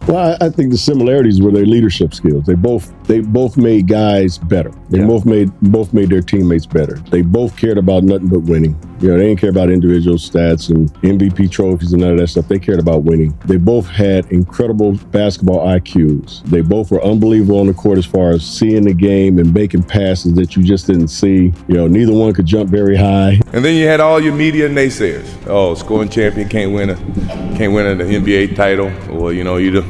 Well, I think the similarities were their leadership skills. They both made guys better. They both made their teammates better. They both cared about nothing but winning. You know, they didn't care about individual stats and MVP trophies and none of that stuff. They cared about winning. They both had incredible basketball IQs. They both were unbelievable on the court as far as seeing the game and making passes that you just didn't see. You know, neither one could jump very high. And then you had all your media naysayers. Oh, scoring champion can't win an NBA title. Well, you know, you're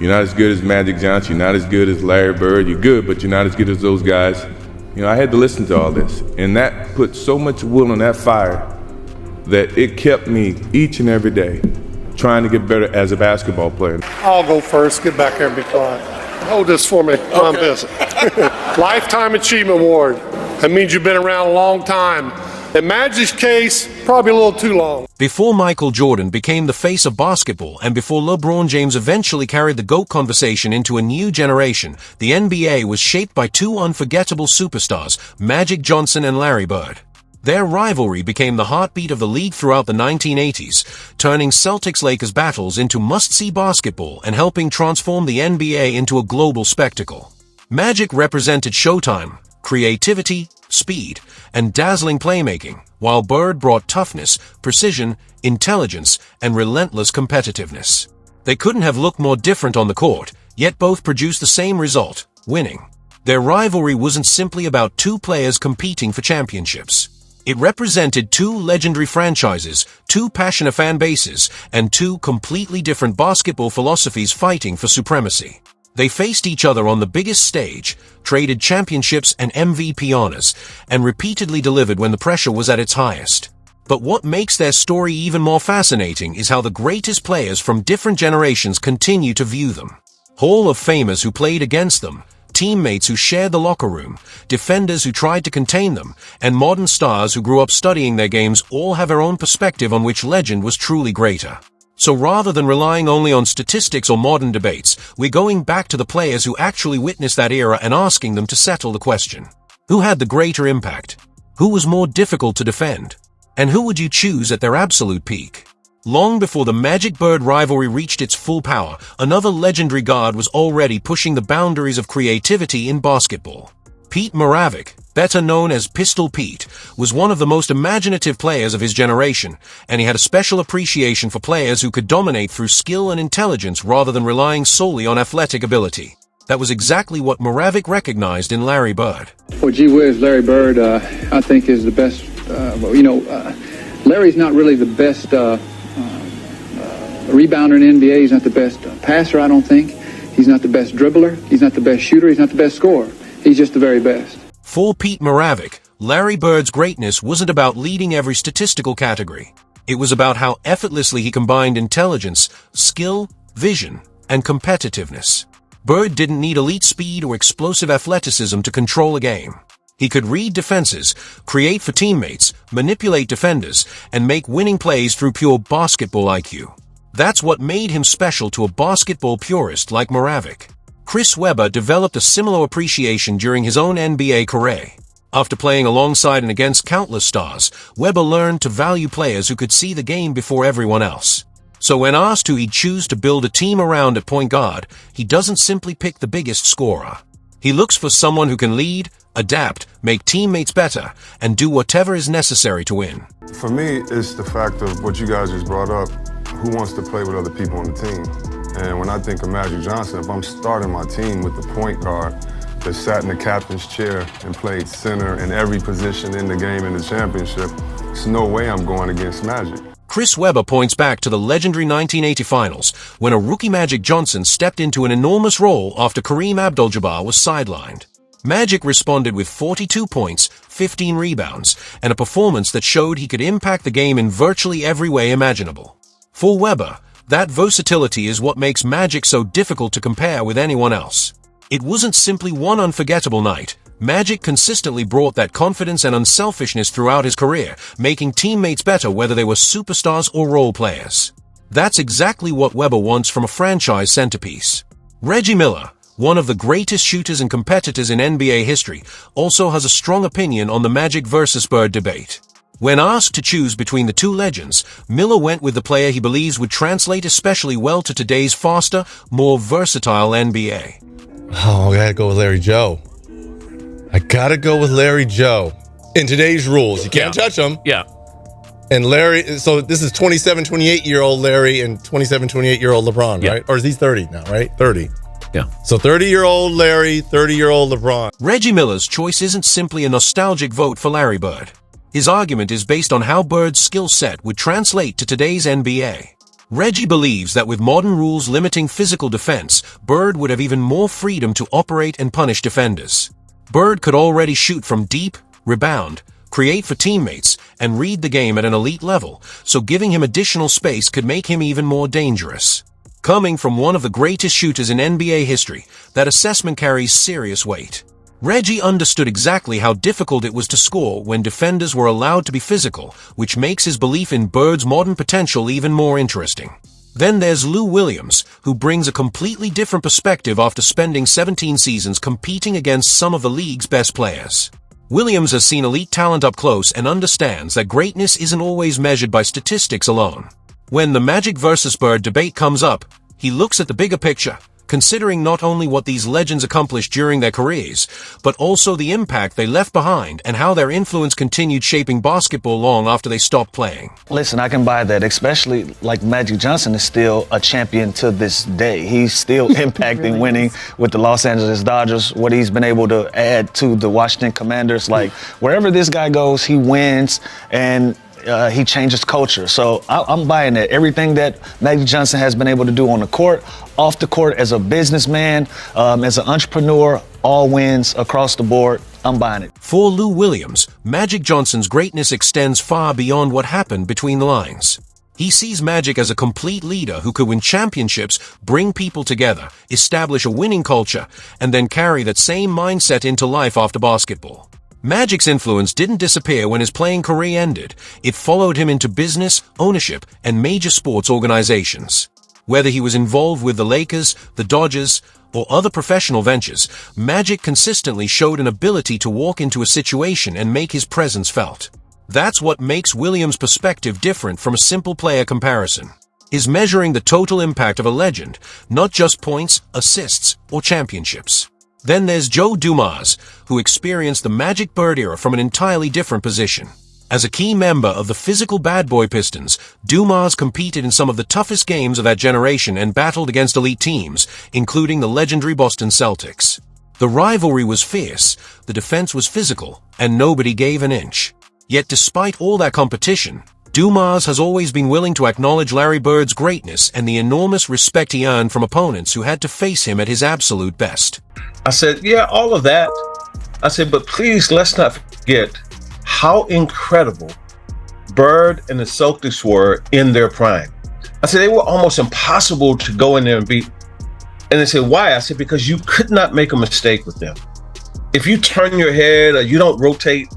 not as good as Magic Johnson. You're not as good as Larry Bird. You're good, but you're not as good as those guys. You know, I had to listen to all this, and that put so much wood on that fire that it kept me each and every day trying to get better as a basketball player. I'll go first. Get back there and be quiet. Hold this for me. I'm busy. Lifetime Achievement Award. That means you've been around a long time. In Magic's case, probably a little too long. Before Michael Jordan became the face of basketball and before LeBron James eventually carried the GOAT conversation into a new generation, the NBA was shaped by two unforgettable superstars, Magic Johnson and Larry Bird. Their rivalry became the heartbeat of the league throughout the 1980s, turning Celtics-Lakers battles into must-see basketball and helping transform the NBA into a global spectacle. Magic represented Showtime, creativity, speed, and dazzling playmaking, while Bird brought toughness, precision, intelligence, and relentless competitiveness. They couldn't have looked more different on the court, yet both produced the same result, winning. Their rivalry wasn't simply about two players competing for championships. It represented two legendary franchises, two passionate fan bases, and two completely different basketball philosophies fighting for supremacy. They faced each other on the biggest stage, traded championships and MVP honors, and repeatedly delivered when the pressure was at its highest. But what makes their story even more fascinating is how the greatest players from different generations continue to view them. Hall of Famers who played against them, teammates who shared the locker room, defenders who tried to contain them, and modern stars who grew up studying their games all have their own perspective on which legend was truly greater. So rather than relying only on statistics or modern debates, we're going back to the players who actually witnessed that era and asking them to settle the question. Who had the greater impact? Who was more difficult to defend? And who would you choose at their absolute peak? Long before the Magic-Bird rivalry reached its full power, another legendary guard was already pushing the boundaries of creativity in basketball. Pete Maravich, better known as Pistol Pete, was one of the most imaginative players of his generation, and he had a special appreciation for players who could dominate through skill and intelligence rather than relying solely on athletic ability. That was exactly what Maravich recognized in Larry Bird. Well, gee whiz, Larry Bird, I think is the best. Larry's not really the best rebounder in the NBA. He's not the best passer, I don't think. He's not the best dribbler. He's not the best shooter. He's not the best scorer. He's just the very best. For Pete Maravich, Larry Bird's greatness wasn't about leading every statistical category. It was about how effortlessly he combined intelligence, skill, vision, and competitiveness. Bird didn't need elite speed or explosive athleticism to control a game. He could read defenses, create for teammates, manipulate defenders, and make winning plays through pure basketball IQ. That's what made him special to a basketball purist like Maravich. Chris Webber developed a similar appreciation during his own NBA career. After playing alongside and against countless stars, Webber learned to value players who could see the game before everyone else. So when asked who he'd choose to build a team around at point guard, he doesn't simply pick the biggest scorer. He looks for someone who can lead, adapt, make teammates better, and do whatever is necessary to win. For me, it's the fact of what you guys just brought up. Who wants to play with other people on the team? And when I think of Magic Johnson, if I'm starting my team with the point guard that sat in the captain's chair and played center in every position in the game in the championship, there's no way I'm going against Magic. Chris Webber points back to the legendary 1980 finals, when a rookie Magic Johnson stepped into an enormous role after Kareem Abdul-Jabbar was sidelined. Magic responded with 42 points, 15 rebounds, and a performance that showed he could impact the game in virtually every way imaginable. For Webber, that versatility is what makes Magic so difficult to compare with anyone else. It wasn't simply one unforgettable night. Magic consistently brought that confidence and unselfishness throughout his career, making teammates better whether they were superstars or role players. That's exactly what Webber wants from a franchise centerpiece. Reggie Miller, one of the greatest shooters and competitors in NBA history, also has a strong opinion on the Magic versus Bird debate. When asked to choose between the two legends, Miller went with the player he believes would translate especially well to today's faster, more versatile NBA. Oh, I gotta go with Larry Joe. In today's rules, you can't touch him. Yeah. And Larry, so this is 27, 28-year-old Larry and 27, 28-year-old LeBron, right? Or is he 30 now, right? 30. Yeah. So 30-year-old Larry, 30-year-old LeBron. Reggie Miller's choice isn't simply a nostalgic vote for Larry Bird. His argument is based on how Bird's skill set would translate to today's NBA. Reggie believes that with modern rules limiting physical defense, Bird would have even more freedom to operate and punish defenders. Bird could already shoot from deep, rebound, create for teammates, and read the game at an elite level, so giving him additional space could make him even more dangerous. Coming from one of the greatest shooters in NBA history, that assessment carries serious weight. Reggie understood exactly how difficult it was to score when defenders were allowed to be physical, which makes his belief in Bird's modern potential even more interesting. Then there's Lou Williams, who brings a completely different perspective after spending 17 seasons competing against some of the league's best players. Williams has seen elite talent up close and understands that greatness isn't always measured by statistics alone. When the Magic versus Bird debate comes up, he looks at the bigger picture, considering not only what these legends accomplished during their careers, but also the impact they left behind and how their influence continued shaping basketball long after they stopped playing. Listen, I can buy that, especially like Magic Johnson is still a champion to this day. He's still impacting winning with the Los Angeles Dodgers, what he's been able to add to the Washington Commanders. Like, wherever this guy goes, he wins, and he changes culture. So I'm buying that. Everything that Magic Johnson has been able to do on the court, off the court, as a businessman, as an entrepreneur, all wins across the board. I'm buying it. For Lou Williams, Magic Johnson's greatness extends far beyond what happened between the lines. He sees Magic as a complete leader who could win championships, bring people together, establish a winning culture, and then carry that same mindset into life after basketball. Magic's influence didn't disappear when his playing career ended. It followed him into business, ownership, and major sports organizations. Whether he was involved with the Lakers, the Dodgers, or other professional ventures, Magic consistently showed an ability to walk into a situation and make his presence felt. That's what makes Williams' perspective different from a simple player comparison. Is measuring the total impact of a legend, not just points, assists, or championships. Then there's Joe Dumars, who experienced the Magic Bird era from an entirely different position. As a key member of the physical bad boy Pistons, Dumars competed in some of the toughest games of that generation and battled against elite teams, including the legendary Boston Celtics. The rivalry was fierce, the defense was physical, and nobody gave an inch. Yet despite all that competition, Dumars has always been willing to acknowledge Larry Bird's greatness and the enormous respect he earned from opponents who had to face him at his absolute best. I said, yeah, all of that. I said, but please, let's not forget how incredible Bird and the Celtics were in their prime. I said, they were almost impossible to go in there and beat. And they said, why? I said, because you could not make a mistake with them. If you turn your head or you don't rotate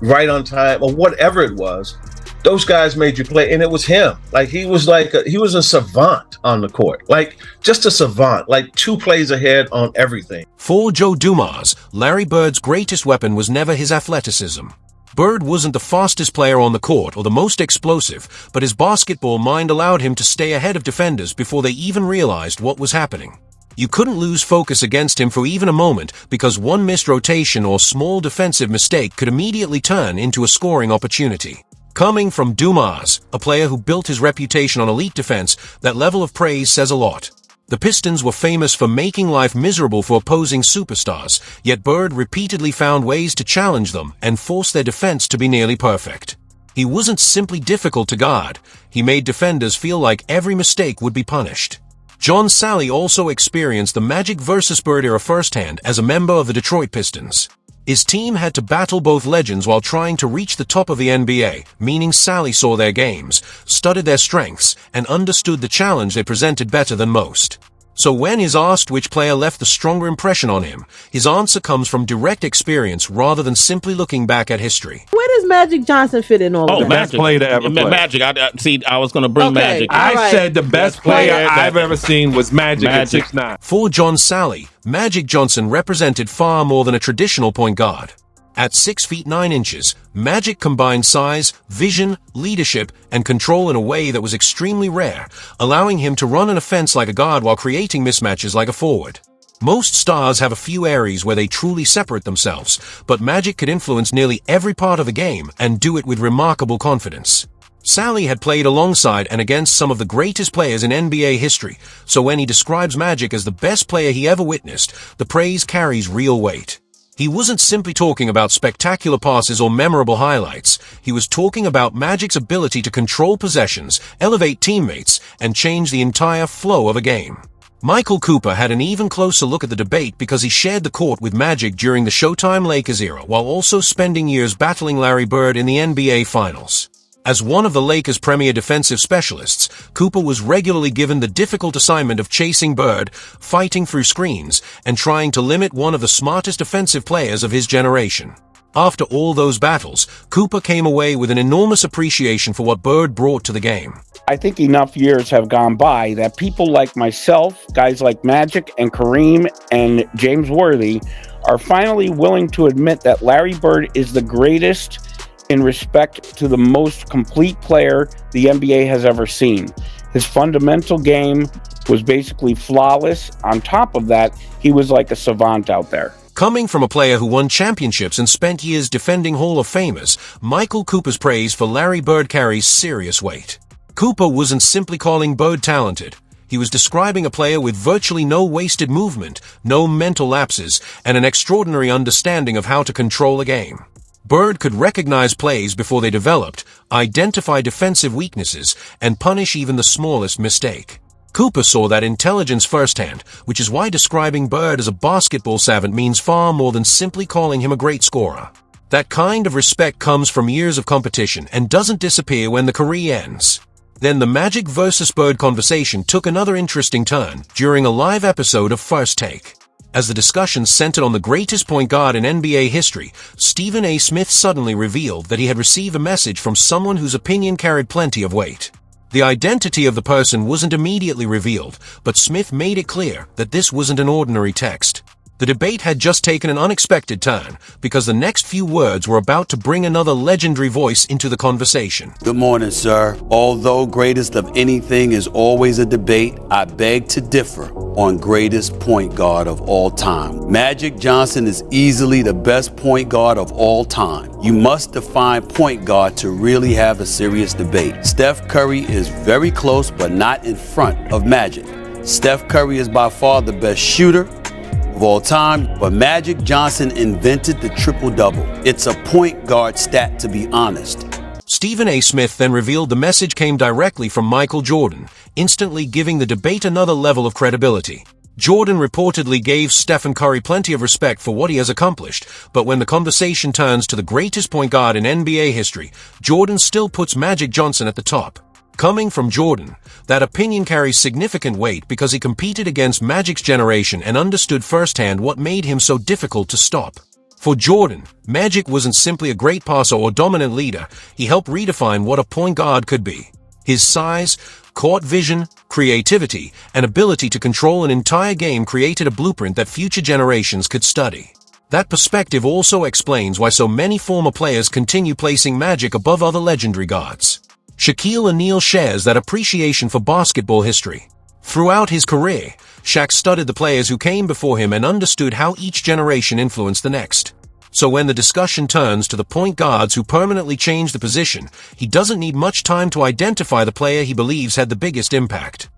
right on time or whatever it was, those guys made you play, and it was him. Like, he was a savant on the court. Like, just a savant, like 2 plays ahead on everything. For Joe Dumars, Larry Bird's greatest weapon was never his athleticism. Bird wasn't the fastest player on the court or the most explosive, but his basketball mind allowed him to stay ahead of defenders before they even realized what was happening. You couldn't lose focus against him for even a moment because one missed rotation or small defensive mistake could immediately turn into a scoring opportunity. Coming from Dumars, a player who built his reputation on elite defense, that level of praise says a lot. The Pistons were famous for making life miserable for opposing superstars, yet Bird repeatedly found ways to challenge them and force their defense to be nearly perfect. He wasn't simply difficult to guard, he made defenders feel like every mistake would be punished. John Salley also experienced the Magic versus Bird era firsthand as a member of the Detroit Pistons. His team had to battle both legends while trying to reach the top of the NBA, meaning Salley saw their games, studied their strengths, and understood the challenge they presented better than most. So when he's asked which player left the stronger impression on him, his answer comes from direct experience rather than simply looking back at history. Where does Magic Johnson fit in all of that? Best player to ever play. Magic. I was going to bring Magic. I said the best player I've ever seen was Magic at 6'9". For John Salley, Magic Johnson represented far more than a traditional point guard. At 6 feet 9 inches, Magic combined size, vision, leadership, and control in a way that was extremely rare, allowing him to run an offense like a guard while creating mismatches like a forward. Most stars have a few areas where they truly separate themselves, but Magic could influence nearly every part of the game and do it with remarkable confidence. Sally had played alongside and against some of the greatest players in NBA history, so when he describes Magic as the best player he ever witnessed, the praise carries real weight. He wasn't simply talking about spectacular passes or memorable highlights. He was talking about Magic's ability to control possessions, elevate teammates, and change the entire flow of a game. Michael Cooper had an even closer look at the debate because he shared the court with Magic during the Showtime Lakers era while also spending years battling Larry Bird in the NBA Finals. As one of the Lakers' premier defensive specialists, Cooper was regularly given the difficult assignment of chasing Bird, fighting through screens, and trying to limit one of the smartest offensive players of his generation. After all those battles, Cooper came away with an enormous appreciation for what Bird brought to the game. I think enough years have gone by that people like myself, guys like Magic and Kareem and James Worthy, are finally willing to admit that Larry Bird is the greatest in respect to the most complete player the NBA has ever seen. His fundamental game was basically flawless. On top of that, he was like a savant out there. Coming from a player who won championships and spent years defending Hall of Famers, Michael Cooper's praise for Larry Bird carries serious weight. Cooper wasn't simply calling Bird talented. He was describing a player with virtually no wasted movement, no mental lapses, and an extraordinary understanding of how to control a game. Bird could recognize plays before they developed, identify defensive weaknesses, and punish even the smallest mistake. Cooper saw that intelligence firsthand, which is why describing Bird as a basketball savant means far more than simply calling him a great scorer. That kind of respect comes from years of competition and doesn't disappear when the career ends. Then the Magic versus Bird conversation took another interesting turn during a live episode of First Take. As the discussion centered on the greatest point guard in NBA history, Stephen A. Smith suddenly revealed that he had received a message from someone whose opinion carried plenty of weight. The identity of the person wasn't immediately revealed, but Smith made it clear that this wasn't an ordinary text. The debate had just taken an unexpected turn, because the next few words were about to bring another legendary voice into the conversation. Good morning, sir. Although greatest of anything is always a debate, I beg to differ on greatest point guard of all time. Magic Johnson is easily the best point guard of all time. You must define point guard to really have a serious debate. Steph Curry is very close, but not in front of Magic. Steph Curry is by far the best shooter of all time, but Magic Johnson invented the triple-double. It's a point guard stat, to be honest. Stephen A. Smith then revealed the message came directly from Michael Jordan, instantly giving the debate another level of credibility. Jordan reportedly gave Stephen Curry plenty of respect for what he has accomplished, but when the conversation turns to the greatest point guard in NBA history, Jordan still puts Magic Johnson at the top. Coming from Jordan, that opinion carries significant weight because he competed against Magic's generation and understood firsthand what made him so difficult to stop. For Jordan, Magic wasn't simply a great passer or dominant leader, he helped redefine what a point guard could be. His size, court vision, creativity, and ability to control an entire game created a blueprint that future generations could study. That perspective also explains why so many former players continue placing Magic above other legendary guards. Shaquille O'Neal shares that appreciation for basketball history. Throughout his career, Shaq studied the players who came before him and understood how each generation influenced the next. So when the discussion turns to the point guards who permanently changed the position, he doesn't need much time to identify the player he believes had the biggest impact.